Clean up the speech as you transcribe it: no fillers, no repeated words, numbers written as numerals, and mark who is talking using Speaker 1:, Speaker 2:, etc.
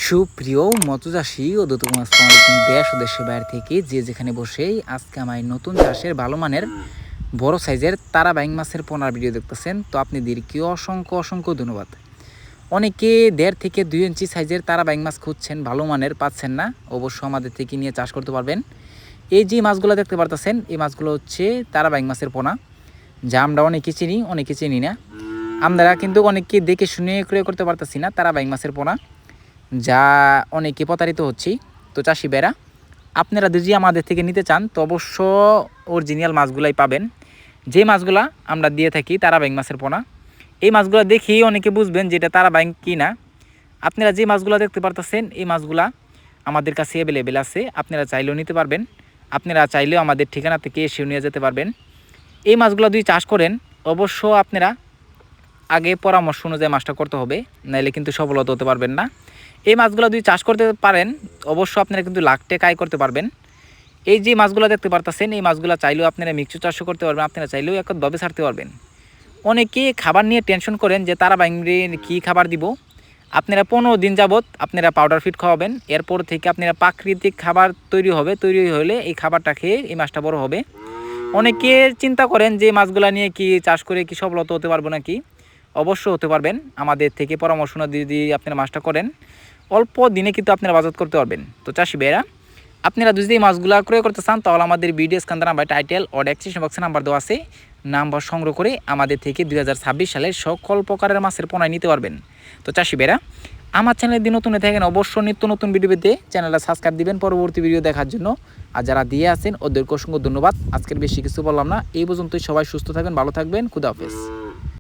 Speaker 1: সুপ্রিয় মৎস্যচাষী ও দর্শক আসসালামু আলাইকুম দেশ ও দেশের বাইরে থেকে যে যেখানে বসেই আজকে আমার নতুন চাষের ভালো মানের বড় সাইজের তারা বাইং মাছের পোনার ভিডিও দেখতেছেন। তো আপনাদেরকে অসংখ্য ধন্যবাদ। অনেকে 1.5 থেকে 2 ইঞ্চি সাইজের তারা বাইং মাছ খুঁজছেন, ভালো মানের পাচ্ছেন না, অবশ্য আমাদের থেকে নিয়ে চাষ করতে পারবেন। এই যে মাছগুলো দেখতে পারতেছেন এই মাছগুলো হচ্ছে তারা বাইং মাছের পোনা, যা আমরা অনেকে চিনি না। আমরা কিন্তু অনেককে দেখে শুনে ক্রয় করতে পারতেছি না তারা বাইং মাছের পোনা, যা অনেকে প্রতারিত হচ্ছি। তো চাষি ভাইরা, আপনারা যদি আমাদের থেকে নিতে চান তো অবশ্য অরিজিনাল মাছগুলাই পাবেন, যে মাছগুলা আমরা দিয়ে থাকি তারা বাইং মাছের পোনা। এই মাছগুলো দেখেই অনেকে বুঝবেন যে এটা তারা বাইং কি না। আপনারা যে মাছগুলো দেখতে পারতেছেন এই মাছগুলা আমাদের কাছে অ্যাভেলেবেল আছে, আপনারা চাইলেও নিতে পারবেন, আপনারা চাইলেও আমাদের ঠিকানা থেকে এসেও নিয়ে যেতে পারবেন। এই মাছগুলো যদি চাষ করেন অবশ্য আপনারা আগে পরামর্শ অনুযায়ী মাছটা করতে হবে, নাইলে কিন্তু সফলতা হতে পারবেন না। এই মাছগুলো যদি চাষ করতে পারেন অবশ্য আপনারা কিন্তু লাখ টাকা আয় করতে পারবেন। এই যে মাছগুলো দেখতে পারতেছেন এই মাছগুলো চাইলেও আপনারা মিক্সচার চাষও করতে পারবেন, আপনারা চাইলেও একদমভাবে ছাড়তে পারবেন। অনেকে খাবার নিয়ে টেনশন করেন যে তারা বাইংরে কী খাবার দিব। আপনারা 15 দিন যাবত আপনারা পাউডার ফিড খাওয়াবেন, এরপর থেকে আপনারা প্রাকৃতিক খাবার তৈরি হলে এই খাবারটা খেয়ে এই মাছটা বড় হবে। অনেকে চিন্তা করেন যে মাছগুলো নিয়ে কি চাষ করে কি সফলতা হতে পারবো নাকি। অবশ্য হতে পারবেন, আমাদের থেকে পরামর্শ না যদি আপনারা মাছটা করেন অল্প দিনে কিন্তু আপনারা বাজার করতে পারবেন। তো চাষি ভাইরা, আপনারা যদি এই মাছগুলো ক্রয় করতে চান তাহলে আমাদের ভিডিও স্ক্যান নাম্বার টাইটেল ও ডেসক্রিপশন বক্সে নাম্বার দেওয়া আছে, নাম্বার সংগ্রহ করে আমাদের থেকে 2026 সালের সকল প্রকারের মাছের পোনায় নিতে পারবেন। তো চাষি ভাইরা, আমার চ্যানেলে দিন নতুন থাকেন অবশ্যই নিত্য নতুন ভিডিও পেতে চ্যানেলটা সাবস্ক্রাইব দিবেন পরবর্তী ভিডিও দেখার জন্য। আর যারা দিয়ে আছেন ওদেরকে অসংখ্য ধন্যবাদ। আজকের বেশি কিছু বললাম না, এই পর্যন্তই। সবাই সুস্থ থাকবেন, ভালো থাকবেন, খুদা হাফেজ।